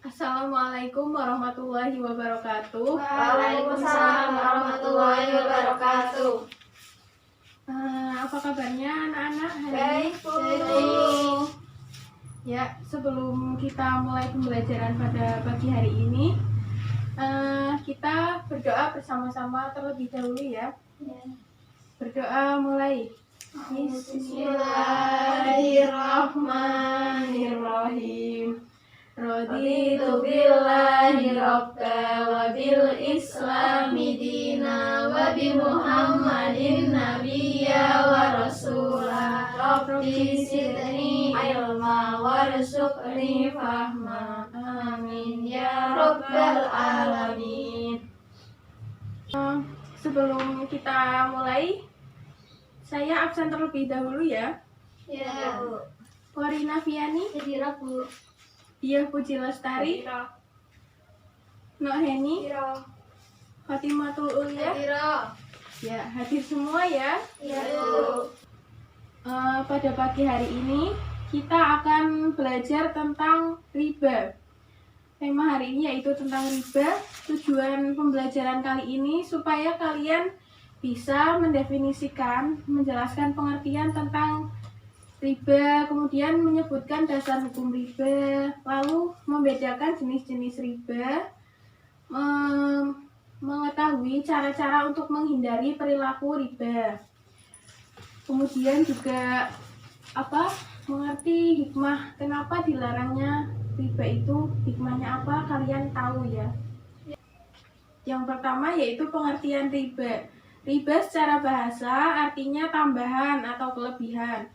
Assalamualaikum warahmatullahi wabarakatuh. Waalaikumsalam warahmatullahi wabarakatuh. Apa kabarnya anak-anak hari Baik, ini? Bu. Ya, sebelum kita mulai pembelajaran pada pagi hari ini, kita berdoa bersama-sama terlebih dahulu ya. Berdoa mulai. Bismillahirrahmanirrahim. Raditu billahi rabba wa bil islami dina wa bi muhammadin nabiyya wa rasula. Rabbi zidni ilma warzuqni fahma. Amin ya rabbal alamin. Sebelum kita mulai, saya absen terlebih dahulu ya. Ya, Bu. Korina Fiani, Hadira, Bu. Diah Puji Lestari, Nok Heni, Hadira. Fatimatul Ulia. Hadira. Ya, hadir semua ya. Ya, Bu. Pada pagi hari ini kita akan belajar tentang riba. Tema hari ini yaitu tentang riba. Tujuan pembelajaran kali ini supaya kalian bisa mendefinisikan, menjelaskan pengertian tentang riba, kemudian menyebutkan dasar hukum riba, lalu membedakan jenis-jenis riba, mengetahui cara-cara untuk menghindari perilaku riba. Kemudian juga mengerti hikmah kenapa dilarangnya riba itu, hikmahnya apa kalian tahu ya. Yang pertama yaitu pengertian riba. Riba secara bahasa artinya tambahan atau kelebihan.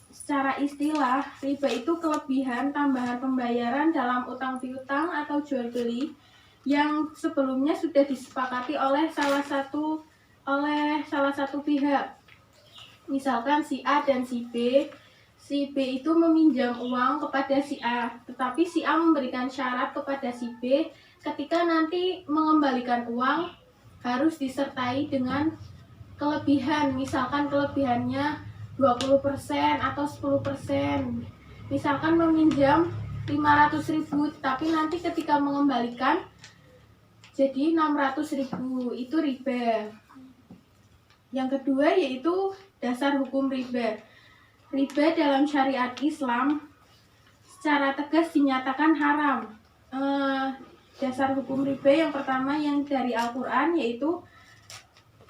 Secara istilah, riba itu kelebihan tambahan pembayaran dalam utang piutang atau jual beli yang sebelumnya sudah disepakati oleh salah satu pihak. Misalkan si A dan si B. Si B itu meminjam uang kepada si A, tetapi si A memberikan syarat kepada si B ketika nanti mengembalikan uang harus disertai dengan kelebihan. Misalkan kelebihannya 20% atau 10%. Misalkan meminjam 500.000, tapi nanti ketika mengembalikan jadi 600.000, itu riba. Yang kedua yaitu dasar hukum riba. Riba dalam syariat Islam secara tegas dinyatakan haram. Dasar hukum riba yang pertama yang dari Al-Quran yaitu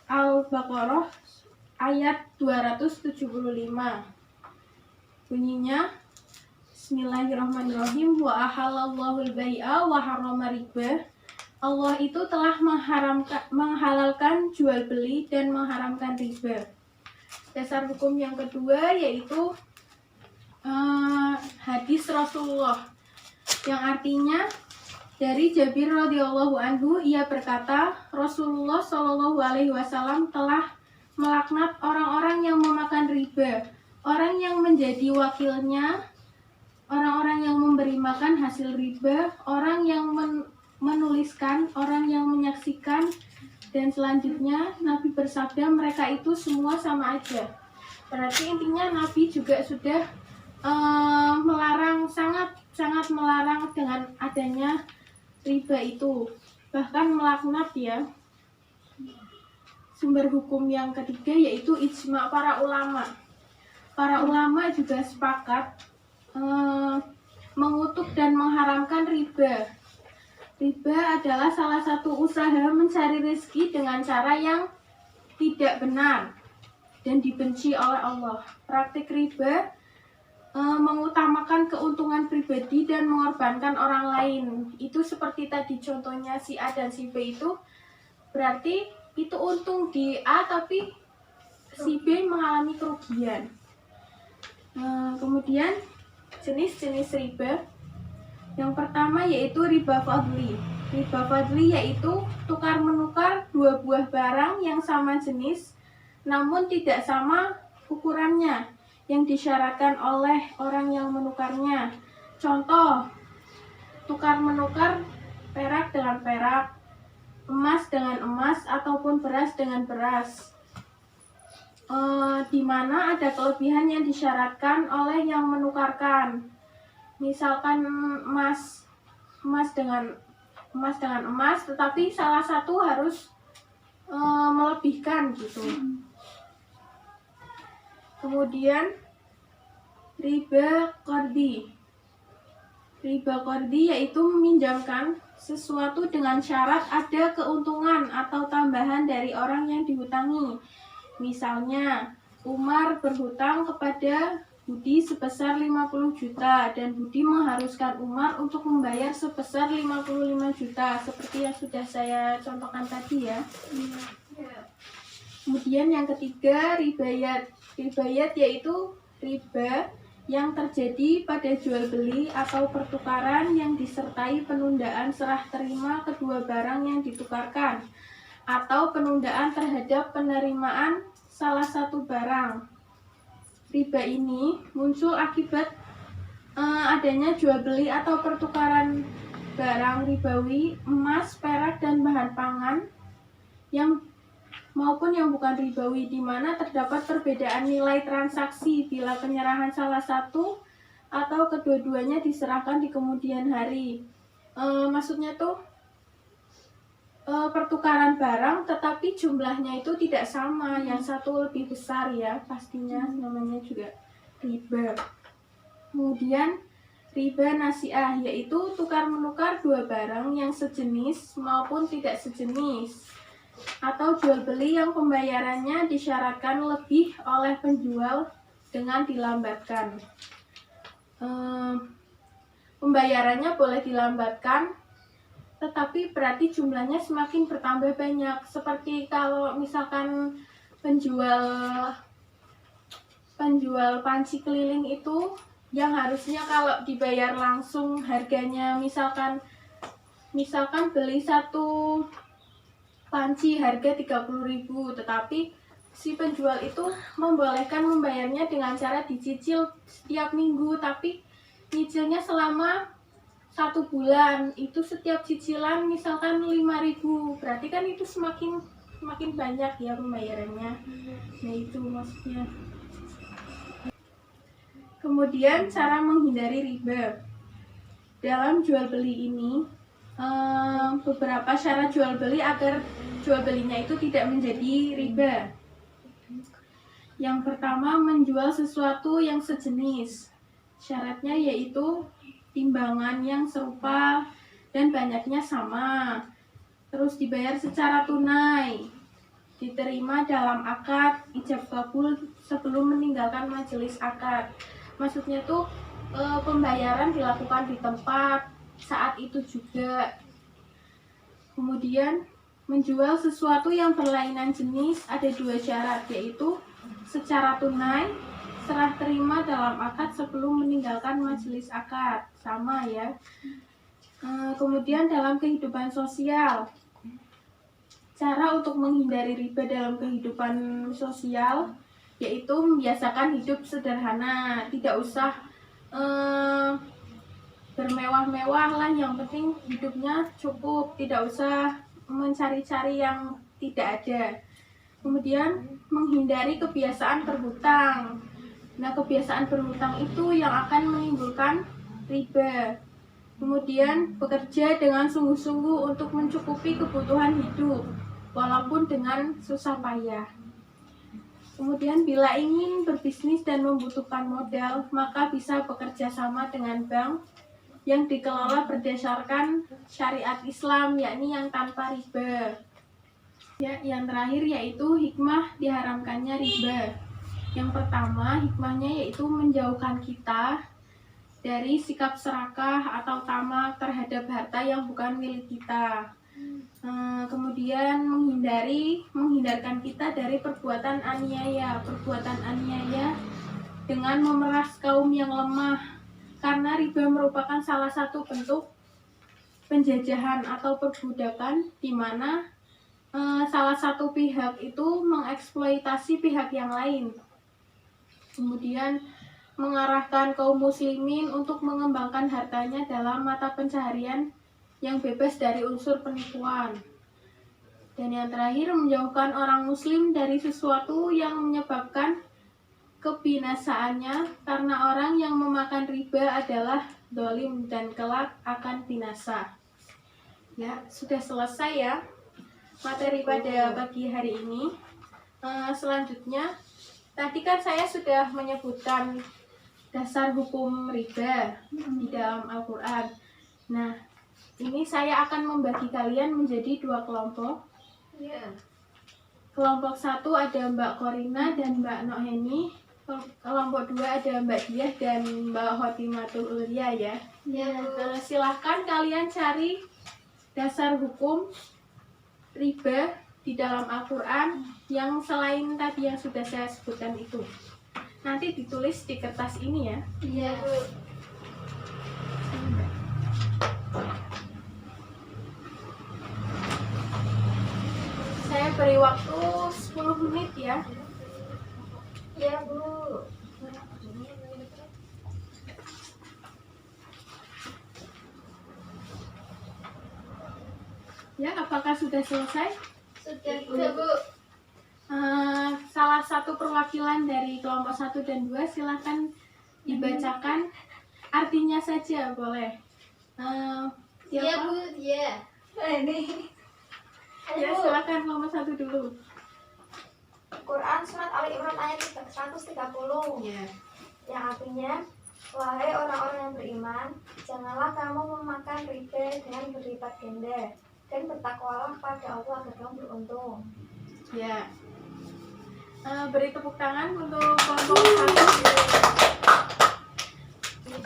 Al-Baqarah ayat 275. Bunyinya Bismillahirrahmanirrahim. Wa ahallallahu al-bai'a wa harrama riba. Allah itu telah menghalalkan jual beli dan mengharamkan riba. Dasar hukum yang kedua yaitu hadis Rasulullah, yang artinya dari Jabir radhiyallahu anhu, ia berkata, Rasulullah shallallahu alaihi wasallam telah melaknat orang-orang yang memakan riba, orang yang menjadi wakilnya, orang-orang yang memberi makan hasil riba, orang yang menuliskan, orang yang menyaksikan, dan selanjutnya Nabi bersabda mereka itu semua sama aja. Berarti intinya Nabi juga sudah melarang, sangat melarang dengan adanya riba itu, bahkan melaknat ya. Sumber hukum yang ketiga yaitu ijma para ulama. Para ulama juga sepakat mengutuk dan mengharamkan riba. Riba adalah salah satu usaha mencari rezeki dengan cara yang tidak benar dan dibenci oleh Allah. Praktik riba mengutamakan keuntungan pribadi dan mengorbankan orang lain. Itu seperti tadi contohnya si A dan si B itu, berarti itu untung di A tapi si B mengalami kerugian. Kemudian jenis-jenis riba. Yang pertama yaitu riba fadli. Riba fadli yaitu tukar menukar dua buah barang yang sama jenis namun tidak sama ukurannya yang disyaratkan oleh orang yang menukarnya. Contoh, tukar menukar perak dengan perak, emas dengan emas, ataupun beras dengan beras. Di mana ada kelebihan yang disyaratkan oleh yang menukarkan. misalkan emas dengan emas, tetapi salah satu harus melebihkan gitu. Kemudian riba qardi. Riba qardi yaitu meminjamkan sesuatu dengan syarat ada keuntungan atau tambahan dari orang yang dihutangi. Misalnya, Umar berhutang kepada Budi sebesar 50 juta dan Budi mengharuskan Umar untuk membayar sebesar 55 juta seperti yang sudah saya contohkan tadi ya. Kemudian yang ketiga, ribayat. Ribayat yaitu riba yang terjadi pada jual beli atau pertukaran yang disertai penundaan serah terima kedua barang yang ditukarkan atau penundaan terhadap penerimaan salah satu barang. Riba ini muncul akibat adanya jual beli atau pertukaran barang ribawi, emas, perak, dan bahan pangan maupun yang bukan ribawi, di mana terdapat perbedaan nilai transaksi bila penyerahan salah satu atau kedua-duanya diserahkan di kemudian hari. Maksudnya tuh pertukaran barang tetapi jumlahnya itu tidak sama, yang satu lebih besar ya, pastinya namanya juga riba. Kemudian riba nasiah yaitu tukar menukar dua barang yang sejenis maupun tidak sejenis, atau jual beli yang pembayarannya disyaratkan lebih oleh penjual dengan dilambatkan. Pembayarannya boleh dilambatkan, tetapi berarti jumlahnya semakin bertambah banyak. Seperti kalau misalkan penjual panci keliling itu yang harusnya kalau dibayar langsung harganya misalkan beli satu panci harga 30.000, tetapi si penjual itu membolehkan membayarnya dengan cara dicicil setiap minggu, tapi nyicilnya selama 1 bulan, itu setiap cicilan misalkan 5.000, berarti kan itu semakin banyak ya pembayarannya. Nah itu maksudnya. Kemudian cara menghindari riba dalam jual beli ini, beberapa syarat jual beli agar jual belinya itu tidak menjadi riba. Yang pertama, menjual sesuatu yang sejenis. Syaratnya yaitu timbangan yang serupa dan banyaknya sama. Terus dibayar secara tunai, diterima dalam akad ijab kabul sebelum meninggalkan majelis akad. Maksudnya tuh pembayaran dilakukan di tempat saat itu juga. Kemudian menjual sesuatu yang berlainan jenis ada 2 syarat, yaitu secara tunai, serah terima dalam akad sebelum meninggalkan majelis akad, sama ya. Kemudian dalam kehidupan sosial, cara untuk menghindari riba dalam kehidupan sosial yaitu membiasakan hidup sederhana, tidak usah bermewah-mewah lah, yang penting hidupnya cukup, tidak usah mencari-cari yang tidak ada. Kemudian menghindari kebiasaan berhutang. Nah, kebiasaan berhutang itu yang akan menimbulkan riba. Kemudian bekerja dengan sungguh-sungguh untuk mencukupi kebutuhan hidup walaupun dengan susah payah. Kemudian bila ingin berbisnis dan membutuhkan modal, maka bisa bekerja sama dengan bank yang dikelola berdasarkan syariat Islam, yakni yang tanpa riba. Ya, yang terakhir yaitu hikmah diharamkannya riba. Yang pertama, hikmahnya yaitu menjauhkan kita dari sikap serakah atau tamak terhadap harta yang bukan milik kita. Kemudian menghindarkan kita dari perbuatan aniaya dengan memeras kaum yang lemah, karena riba merupakan salah satu bentuk penjajahan atau perbudakan di mana salah satu pihak itu mengeksploitasi pihak yang lain. Kemudian mengarahkan kaum muslimin untuk mengembangkan hartanya dalam mata pencaharian yang bebas dari unsur penipuan. Dan yang terakhir, menjauhkan orang muslim dari sesuatu yang menyebabkan kebinasaannya, karena orang yang memakan riba adalah dolim dan kelak akan binasa. Ya, sudah selesai ya materi pada pagi hari ini. Selanjutnya, tadi kan saya sudah menyebutkan dasar hukum riba di dalam Al-Quran. Nah, ini saya akan membagi kalian menjadi 2 kelompok. Ya. Kelompok 1 ada Mbak Korina dan Mbak Noheni. Kelompok 2 ada Mbak Diah dan Mbak Khotimatul Ulia ya. Ya, Bu. Silahkan kalian cari dasar hukum riba di dalam Al-Quran yang selain tadi yang sudah saya sebutkan itu. Nanti ditulis di kertas ini ya. Iya, Bu. Saya beri waktu 10 menit ya. Iya, Bu. Ya, apakah sudah selesai? Sudah, Bu. Salah satu perwakilan dari kelompok 1 dan 2 silahkan dibacakan artinya saja boleh. Iya, Siapa? Bu. Iya. Ini. Ya, silakan kelompok 1 dulu. Quran surat Ali Imran ayat 130. Ya. Yang artinya, wahai orang-orang yang beriman, janganlah kamu memakan riba dengan berlipat ganda, dan bertakwalah pada Allah agar kamu beruntung. Ya. Beri tepuk tangan untuk kelompok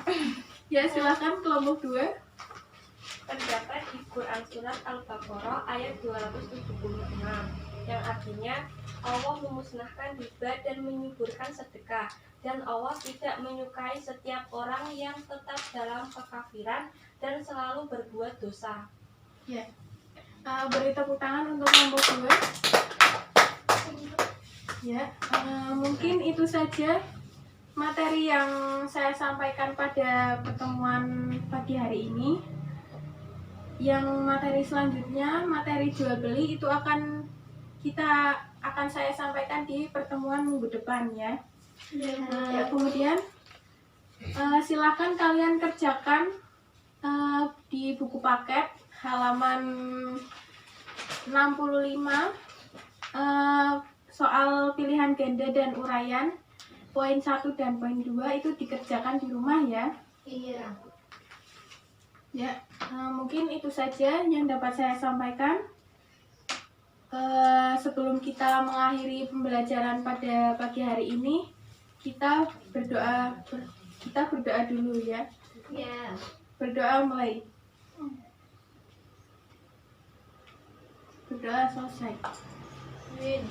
1. Ya, silakan kelompok 2. Terdapat di Quran Surat Al-Baqarah ayat 276 yang artinya Allah memusnahkan riba dan menyuburkan sedekah, dan Allah tidak menyukai setiap orang yang tetap dalam kekafiran dan selalu berbuat dosa. Ya. Beri tepuk tangan untuk kelompok 2. Ya, mungkin itu saja materi yang saya sampaikan pada pertemuan pagi hari ini. Yang materi selanjutnya, materi jual beli itu akan saya sampaikan di pertemuan minggu depan ya. Kemudian silakan kalian kerjakan di buku paket halaman 65 soal pilihan ganda dan uraian poin 1 dan poin 2 itu dikerjakan di rumah ya. Iya. Ya, mungkin itu saja yang dapat saya sampaikan. Sebelum kita mengakhiri pembelajaran pada pagi hari ini, kita berdoa dulu ya. Iya. Berdoa mulai. Berdoa selesai. Amin.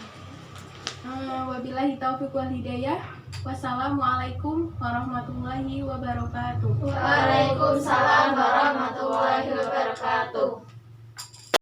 Wabillahi taufiq wal hidayah. Wassalamualaikum warahmatullahi wabarakatuh. Waalaikumsalam warahmatullahi wabarakatuh.